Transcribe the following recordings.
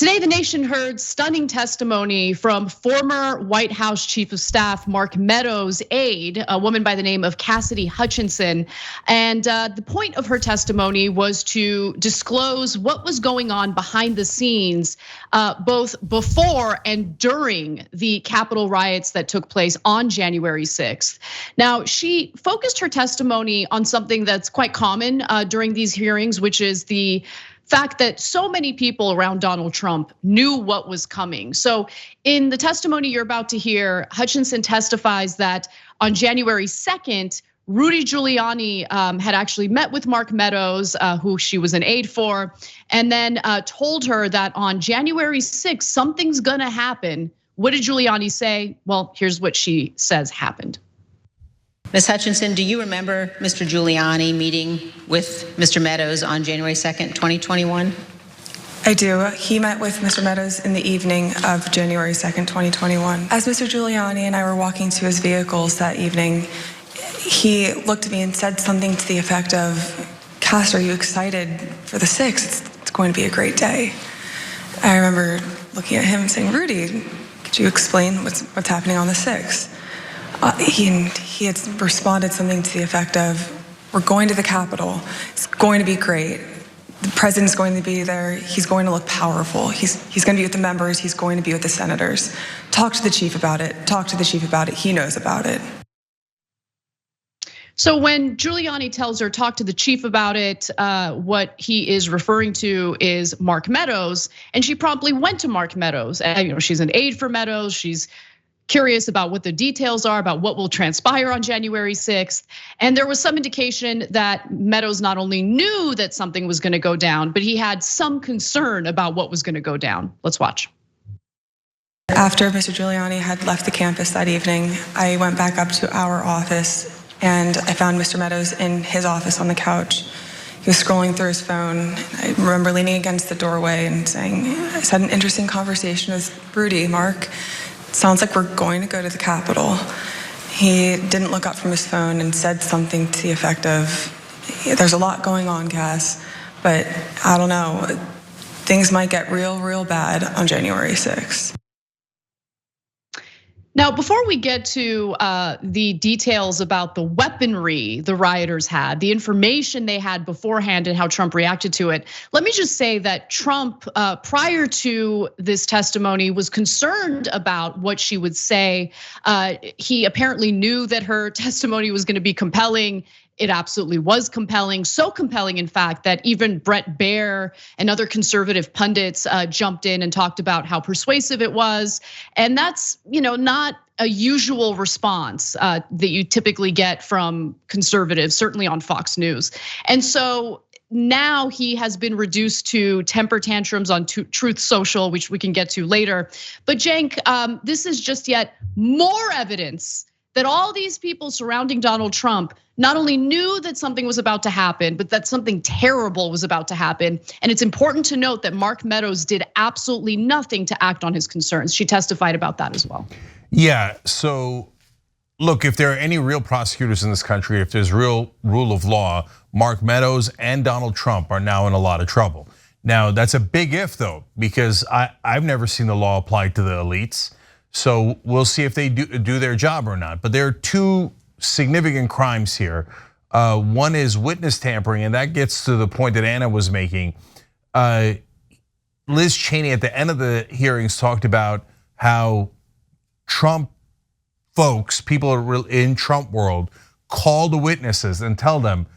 Today, the nation heard stunning testimony from former White House Chief of Staff Mark Meadows' aide, a woman by the name of Cassidy Hutchinson. And the point of her testimony was to disclose what was going on behind the scenes, both before and during the Capitol riots that took place on January 6th. Now, she focused her testimony on something that's quite common during these hearings, which is the fact that so many people around Donald Trump knew what was coming. So in the testimony you're about to hear, Hutchinson testifies that on January 2nd, Rudy Giuliani had actually met with Mark Meadows, who she was an aide for, and then told her that on January 6th, something's gonna happen. What did Giuliani say? Well, here's what she says happened. Ms. Hutchinson, do you remember Mr. Giuliani meeting with Mr. Meadows on January 2nd, 2021? I do. He met with Mr. Meadows in the evening of January 2nd, 2021. As Mr. Giuliani and I were walking to his vehicles that evening, he looked at me and said something to the effect of, "Cass, are you excited for the 6th? It's going to be a great day." I remember looking at him and saying, "Rudy, could you explain what's happening on the 6th?" He had responded something to the effect of, "We're going to the Capitol. It's going to be great. The president's going to be there. He's going to look powerful. He's going to be with the members. He's going to be with the senators. Talk to the chief about it. Talk to the chief about it. He knows about it." So when Giuliani tells her talk to the chief about it, what he is referring to is Mark Meadows, and she promptly went to Mark Meadows. And she's an aide for Meadows. She's curious about what the details are, about what will transpire on January 6th. And there was some indication that Meadows not only knew that something was gonna go down, but he had some concern about what was gonna go down. Let's watch. After Mr. Giuliani had left the campus that evening, I went back up to our office and I found Mr. Meadows in his office on the couch. He was scrolling through his phone. I remember leaning against the doorway and saying, "I just had an interesting conversation with Rudy, Mark. Sounds like we're going to go to the Capitol." He didn't look up from his phone and said something to the effect of, "There's a lot going on, Cass, but I don't know, things might get real bad on January 6th. Now, before we get to the details about the weaponry the rioters had, the information they had beforehand and how Trump reacted to it, let me just say that Trump, prior to this testimony, was concerned about what she would say. He apparently knew that her testimony was gonna be compelling. It absolutely was compelling, so compelling, in fact, that even Bret Baier and other conservative pundits jumped in and talked about how persuasive it was. And that's not a usual response that you typically get from conservatives, certainly on Fox News. And so now he has been reduced to temper tantrums on Truth Social, which we can get to later. But Cenk, this is just yet more evidence that all these people surrounding Donald Trump not only knew that something was about to happen, but that something terrible was about to happen. And it's important to note that Mark Meadows did absolutely nothing to act on his concerns. She testified about that as well. Yeah, so look, if there are any real prosecutors in this country, if there's real rule of law, Mark Meadows and Donald Trump are now in a lot of trouble. Now, that's a big if though, because I've never seen the law applied to the elites. So we'll see if they do their job or not. But there are two significant crimes here. One is witness tampering, and that gets to the point that Anna was making. Liz Cheney at the end of the hearings talked about how Trump folks, people in Trump world, call the witnesses and tell them,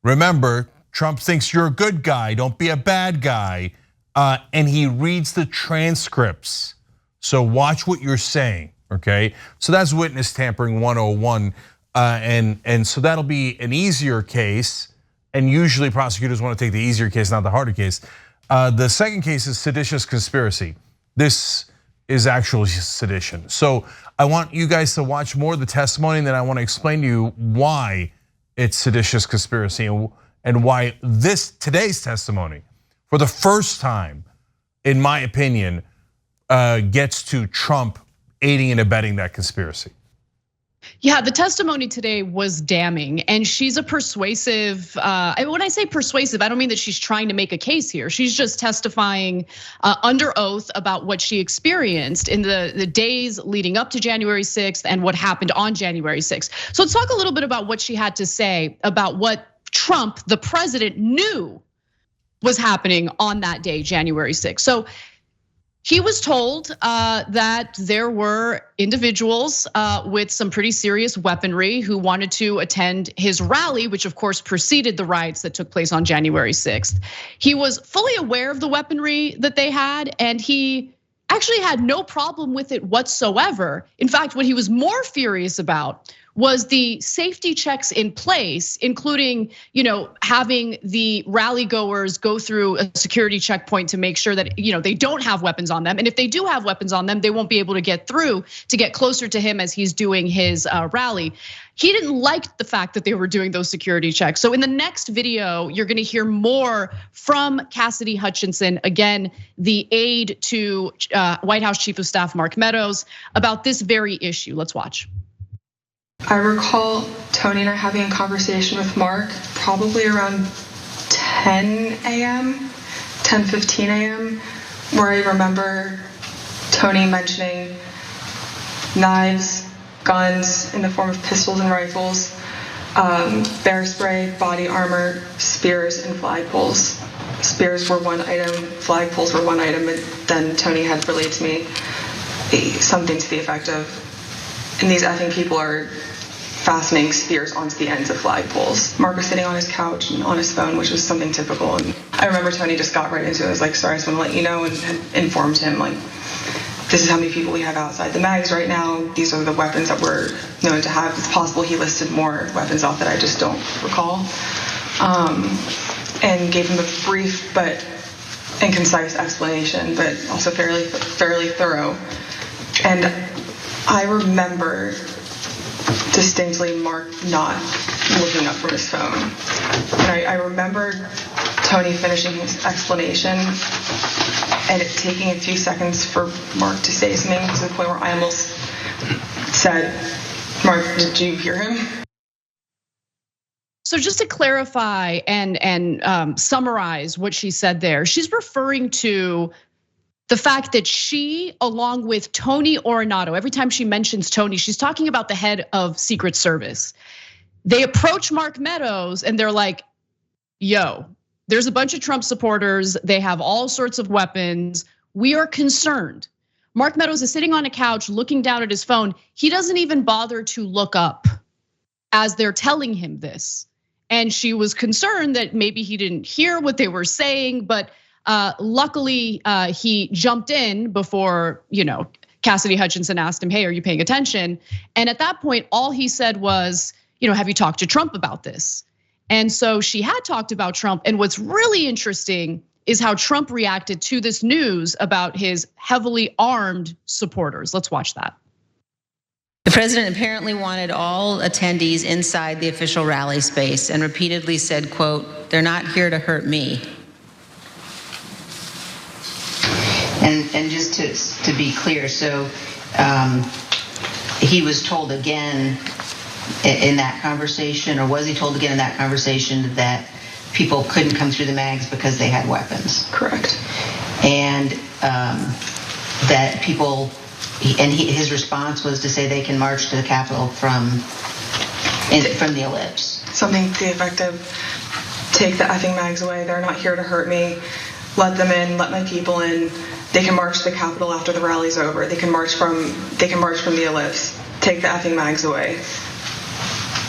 remember, Trump thinks you're a good guy, don't be a bad guy. And he reads the transcripts. So watch what you're saying, okay? So that's witness tampering 101. And so that'll be an easier case. And usually prosecutors want to take the easier case, not the harder case. The second case is seditious conspiracy. This is actually sedition. So I want you guys to watch more of the testimony, and then I want to explain to you why it's seditious conspiracy and why today's testimony, for the first time, in my opinion, gets to Trump aiding and abetting that conspiracy. Yeah, the testimony today was damning, and she's a persuasive. When I say persuasive, I don't mean that she's trying to make a case here. She's just testifying under oath about what she experienced in the days leading up to January 6th and what happened on January 6th. So let's talk a little bit about what she had to say about what Trump, the president, knew was happening on that day, January 6th. So he was told that there were individuals with some pretty serious weaponry who wanted to attend his rally, which of course preceded the riots that took place on January 6th. He was fully aware of the weaponry that they had, and he actually had no problem with it whatsoever. In fact, what he was more furious about was the safety checks in place, including, having the rally goers go through a security checkpoint to make sure that, they don't have weapons on them. And if they do have weapons on them, they won't be able to get through to get closer to him as he's doing his rally. He didn't like the fact that they were doing those security checks. So in the next video, you're gonna hear more from Cassidy Hutchinson, again, the aide to White House Chief of Staff Mark Meadows, about this very issue. Let's watch. I recall Tony and I having a conversation with Mark probably around 10 a.m., 10:15 a.m., where I remember Tony mentioning knives, guns in the form of pistols and rifles, bear spray, body armor, spears, and flagpoles. Spears were one item, flagpoles were one item, and then Tony had relayed to me something to the effect of, and these effing people are fastening spears onto the ends of flagpoles. Mark was sitting on his couch and on his phone, which was something typical. And I remember Tony just got right into it. I was like, sorry, I just want to let you know, and had informed him, like, this is how many people we have outside the mags right now. These are the weapons that we're known to have. It's possible he listed more weapons off that I just don't recall. And gave him a brief and concise explanation, but also fairly thorough. And I remember distinctly Mark not looking up from his phone. And I remember Tony finishing his explanation and it taking a few seconds for Mark to say something, to the point where I almost said, Mark, did you hear him? So just to clarify and summarize what she said there, she's referring to the fact that she, along with Tony Ornato, every time she mentions Tony, she's talking about the head of Secret Service. They approach Mark Meadows and they're like, yo, there's a bunch of Trump supporters. They have all sorts of weapons. We are concerned. Mark Meadows is sitting on a couch looking down at his phone. He doesn't even bother to look up as they're telling him this. And she was concerned that maybe he didn't hear what they were saying, but luckily, he jumped in before, Cassidy Hutchinson asked him, hey, are you paying attention? And at that point, all he said was, have you talked to Trump about this? And so she had talked about Trump. And what's really interesting is how Trump reacted to this news about his heavily armed supporters. Let's watch that. The president apparently wanted all attendees inside the official rally space and repeatedly said, quote, they're not here to hurt me. And just to be clear, so he was told again in that conversation, or was he told again in that conversation that people couldn't come through the mags because they had weapons? Correct. And that people, his response was to say they can march to the Capitol from the ellipse. Something to the effect of, take the effing mags away. They're not here to hurt me. Let them in, let my people in. They can march to the Capitol after the rally's over. They can march from the ellipse. Take the effing mags away.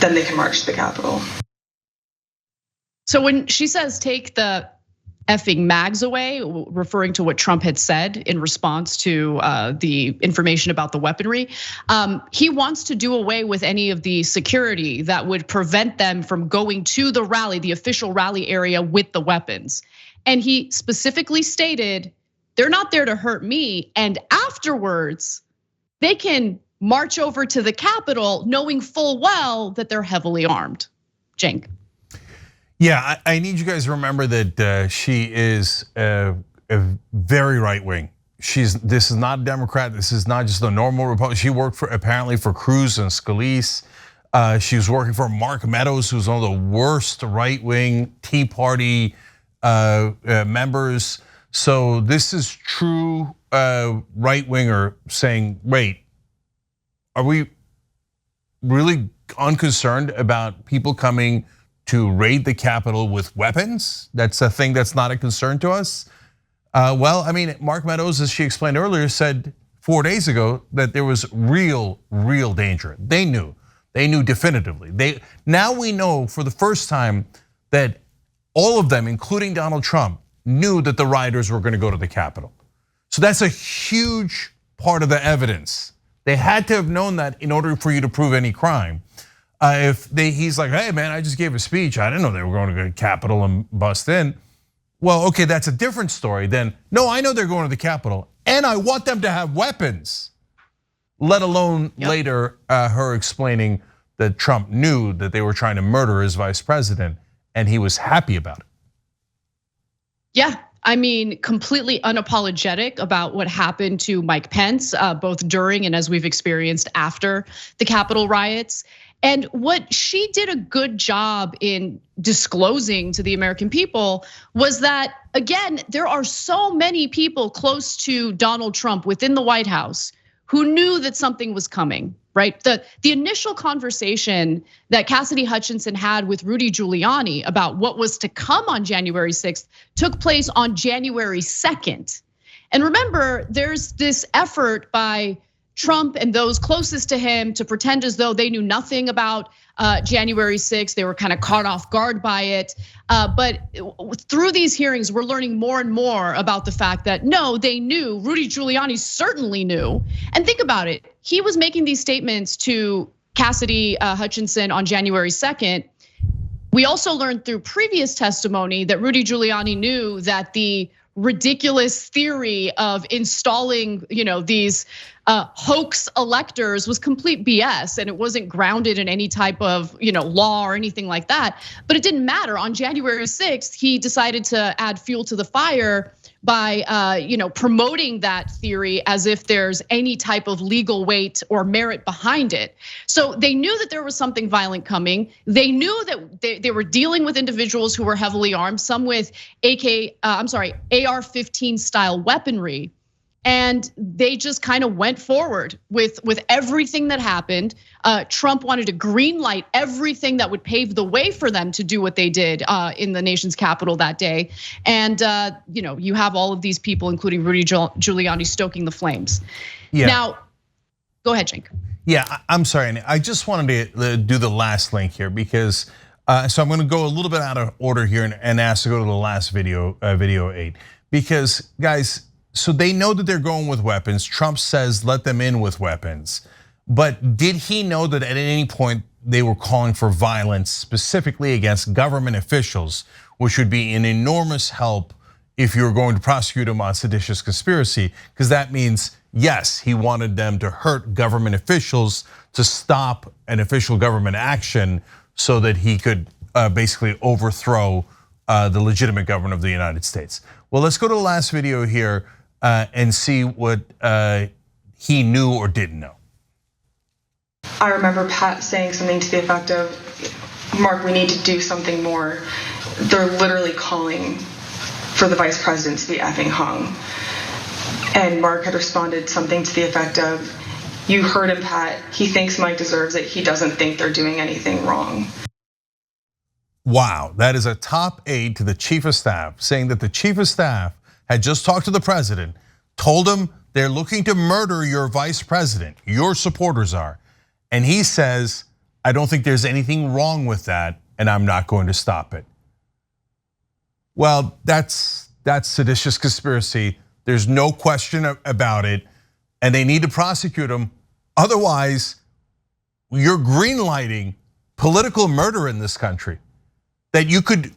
Then they can march to the Capitol. So when she says take the effing mags away, referring to what Trump had said in response to the information about the weaponry, he wants to do away with any of the security that would prevent them from going to the rally, the official rally area, with the weapons. And he specifically stated, they're not there to hurt me. And afterwards, they can march over to the Capitol knowing full well that they're heavily armed. Cenk. Yeah, I need you guys to remember that she is a very right wing. this is not a Democrat. This is not just a normal Republican. She worked apparently for Cruz and Scalise. She was working for Mark Meadows, who's one of the worst right-wing Tea Party members. So this is true right-winger saying, wait, are we really unconcerned about people coming to raid the Capitol with weapons? That's a thing that's not a concern to us. Well, I mean, Mark Meadows, as she explained earlier, said 4 days ago that there was real danger. They knew definitively. Now we know for the first time that all of them, including Donald Trump, knew that the rioters were going to go to the Capitol. So that's a huge part of the evidence. They had to have known that in order for you to prove any crime. He's like, hey man, I just gave a speech. I didn't know they were going to the Capitol and bust in. Well, okay, that's a different story than, no, I know they're going to the Capitol and I want them to have weapons. Let alone later her explaining that Trump knew that they were trying to murder his vice president and he was happy about it. Yeah, I mean, completely unapologetic about what happened to Mike Pence, both during and as we've experienced after the Capitol riots. And what she did a good job in disclosing to the American people was that, again, there are so many people close to Donald Trump within the White House who knew that something was coming, right? The initial conversation that Cassidy Hutchinson had with Rudy Giuliani about what was to come on January 6th took place on January 2nd. And remember, there's this effort by Trump and those closest to him to pretend as though they knew nothing about January 6th. They were kind of caught off guard by it. But through these hearings, we're learning more and more about the fact that no, they knew. Rudy Giuliani certainly knew. And think about it. He was making these statements to Cassidy Hutchinson on January 2nd. We also learned through previous testimony that Rudy Giuliani knew that the ridiculous theory of installing, these hoax electors was complete BS, and it wasn't grounded in any type of, law or anything like that. But it didn't matter. On January 6th, he decided to add fuel to the fire by, promoting that theory as if there's any type of legal weight or merit behind it. So they knew that there was something violent coming. They knew that they were dealing with individuals who were heavily armed, some with AR-15 style weaponry. And they just kind of went forward with everything that happened. Trump wanted to green light everything that would pave the way for them to do what they did in the nation's capital that day. And you have all of these people, including Rudy Giuliani, stoking the flames. Yeah. Now, go ahead, Cenk. Yeah, I'm sorry. I just wanted to do the last link here because, so I'm going to go a little bit out of order here and ask to go to the last video, video 8, because guys. So they know that they're going with weapons. Trump says, let them in with weapons. But did he know that at any point they were calling for violence specifically against government officials, which would be an enormous help if you were going to prosecute him on seditious conspiracy? Because that means, yes, he wanted them to hurt government officials to stop an official government action so that he could basically overthrow the legitimate government of the United States. Well, let's go to the last video here. And see what he knew or didn't know. I remember Pat saying something to the effect of, Mark, we need to do something more. They're literally calling for the vice president to be effing hung. And Mark had responded something to the effect of, you heard him, Pat, he thinks Mike deserves it. He doesn't think they're doing anything wrong. Wow, that is a top aide to the chief of staff saying that the chief of staff had just talked to the president, told him they're looking to murder your vice president, your supporters are. And he says, I don't think there's anything wrong with that, and I'm not going to stop it. Well, that's seditious conspiracy. There's no question about it, and they need to prosecute him. Otherwise, you're greenlighting political murder in this country. That you could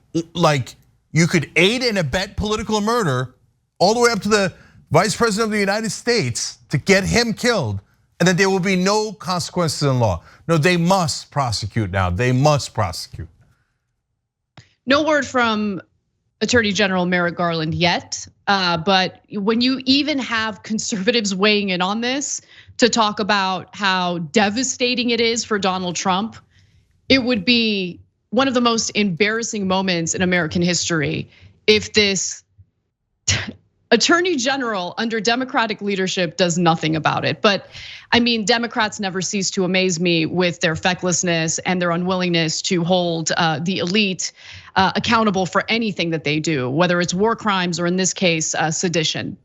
aid and abet political murder all the way up to the vice president of the United States to get him killed, and that there will be no consequences in law. No, they must prosecute now. They must prosecute. No word from Attorney General Merrick Garland yet, but when you even have conservatives weighing in on this to talk about how devastating it is for Donald Trump, it would be one of the most embarrassing moments in American history if this Attorney General under Democratic leadership does nothing about it. But I mean, Democrats never cease to amaze me with their fecklessness and their unwillingness to hold the elite accountable for anything that they do, whether it's war crimes or in this case, sedition.